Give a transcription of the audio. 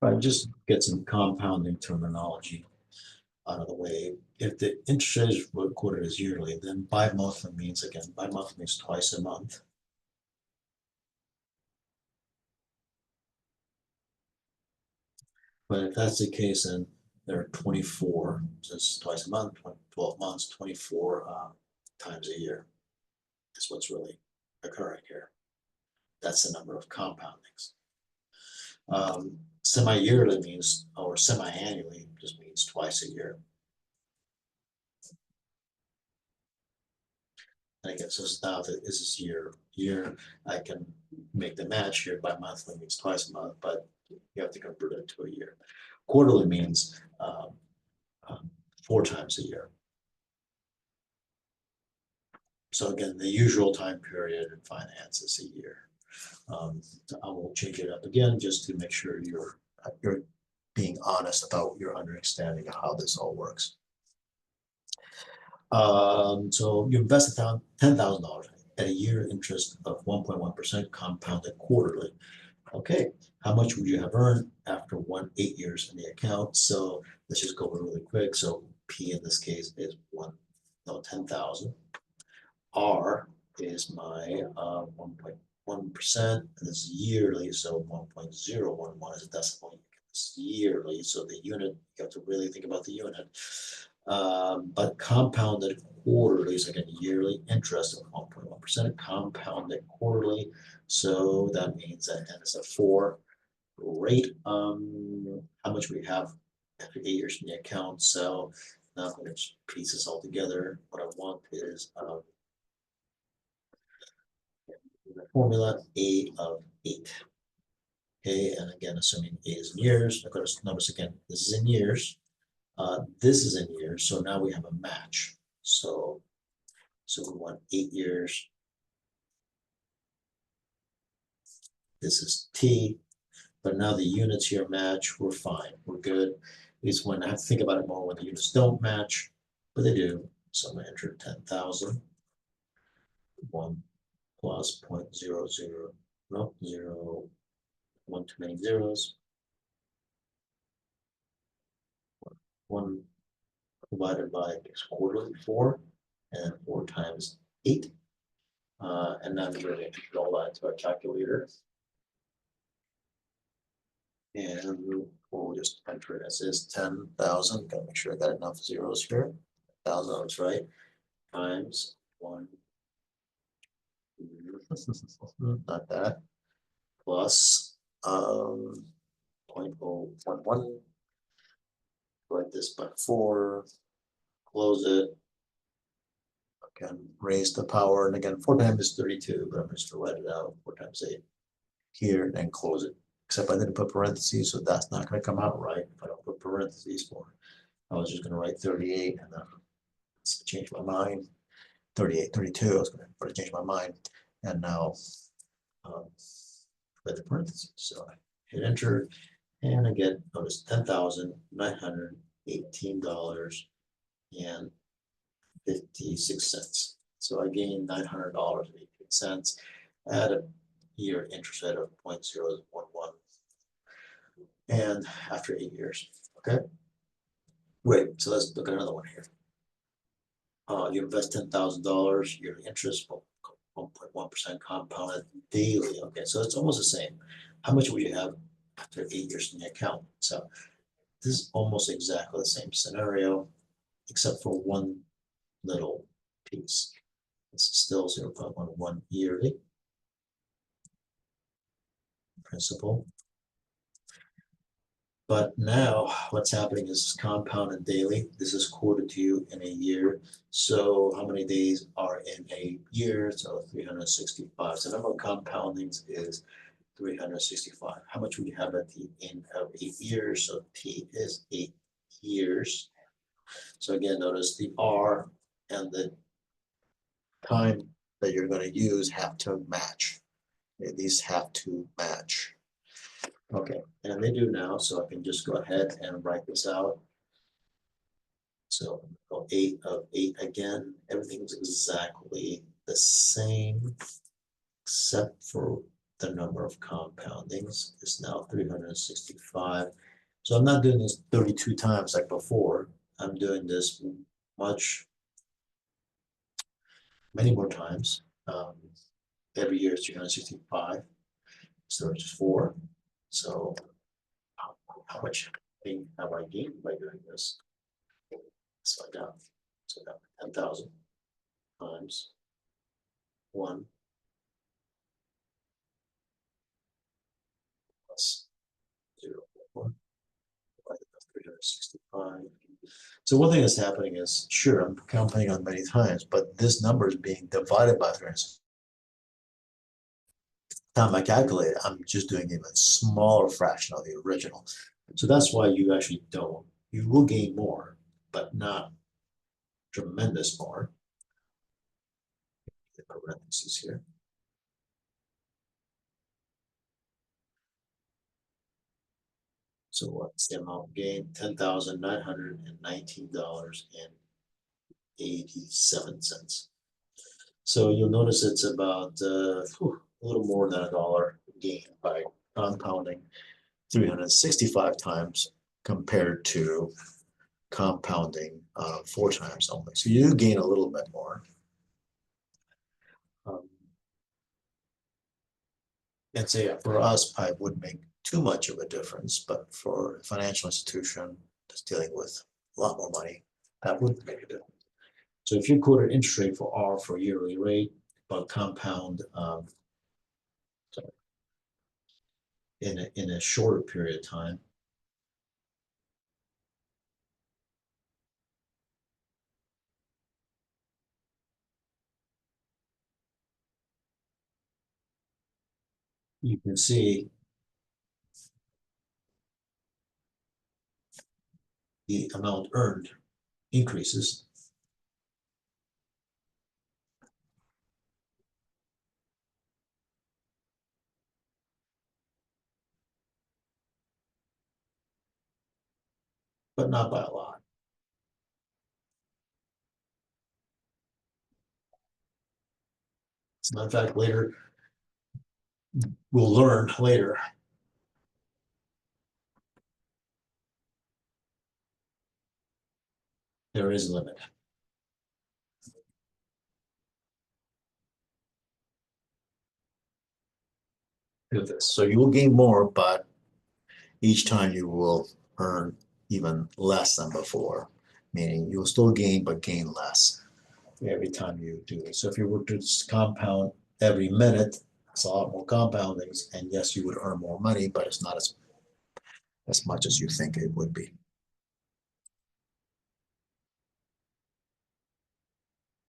Right, just get some compounding terminology out of the way. If the interest rate is recorded as yearly, then bi-monthly means, again, bi-monthly means twice a month. But if that's the case, then there are 24, so it's twice a month, 12 months, 24 times a year is what's really occurring here. That's the number of compoundings. Semi-yearly means, or semi-annually just means twice a year. And again, so now that this is year, I can make the match here. By monthly means twice a month, but you have to convert it to a year. Quarterly means 4 times a year. So again, the usual time period in finance is a year. I will change it up again just to make sure you're being honest about your understanding of how this all works. So you invested down $10,000 at a year interest of 1.1% compounded quarterly. Okay, how much would you have earned after 8 years in the account? So let's just go really quick. So P in this case is 10,000. R is my 1.1%, and this is yearly, so 1.011 is a decimal. It's yearly, so the unit, you have to really think about the unit. But compounded quarterly is again yearly interest of 1.1%, compounded quarterly. So that means that and it's a 4 rate. How much we have after 8 years in the account. So now I'm going to piece this all together. What I want is the formula A of 8. Okay, and again, assuming A is in years, of course, numbers again, this is in years. This is in years, so now we have a match. So we want 8 years. This is T, but now the units here match. We're fine. We're good. It's when I have to think about it more when the units don't match, but they do. So I'm going to enter 10,000. 1 plus 0.00, no, 0, 1 too many zeros. 1 divided by quarterly 4, and 4 times 8. And now we're going to put all that into our calculator. And we'll just enter it as is 10,000. Gotta make sure I got enough zeros here. 1,000, that's right. Times 1. Not that. Plus 0.011. Divide this by 4. Close it. Again, raise the power, and again, 4 times is 32, but I'm just going to write it out. 4 times 8 here, and close it. Except I didn't put parentheses, so that's not going to come out right if I don't put parentheses for it. I was just going to write 38, and then change my mind. 38, 32, I was going to change my mind, and now put the parentheses. So I hit enter, and I get, notice, $10,918.56. So I gained $900.18 at a year interest rate of 0.011, and after 8 years. Okay, great. So let's look at another one here. You invest $10,000, your interest 1.1% compounded daily. Okay, so it's almost the same. How much would you have after 8 years in the account? So this is almost exactly the same scenario, except for one little piece. It's still 0.11 yearly principal. But now what's happening is compounded daily. This is quoted to you in a year. So how many days are in a year? So 365. So the number of compoundings is 365. How much would you have at the end of 8 years? So T is 8 years. So again, notice the R and the time that you're going to use have to match. These have to match. Okay, and they do now, so I can just go ahead and write this out. So 8 of 8 again. Everything's exactly the same, except for the number of compoundings is now 365. So I'm not doing this 32 times like before. I'm doing this many more times. Every year is 365, so it's 4. So how much have I gained by doing this? So I got 10,000 times 1 plus 0.4 divided by 365. So one thing that's happening is, sure, I'm compounding on many times, but this number is being divided by 365. Time I calculate, I'm just doing even smaller fraction of the original. So that's why you actually don't. You will gain more, but not tremendous more. The parentheses here. So what's the amount gained? $10,919.87. So you'll notice it's about a little more than $1 gain by compounding 365 times compared to compounding 4 times only. So you do gain a little bit more. And so yeah, for us, I wouldn't make too much of a difference, but for a financial institution that's dealing with a lot more money, that would make a difference. So if you quote an interest rate for R for yearly rate, but compound in a shorter period of time, you can see the amount earned increases. But not by a lot. As a matter of fact, later, we'll learn later. There is a limit. Do this. So you will gain more, but each time you will earn even less than before, meaning you will still gain, but gain less every time you do it. So if you were to compound every minute, it's a lot more compoundings, and yes, you would earn more money, but it's not as much as you think it would be.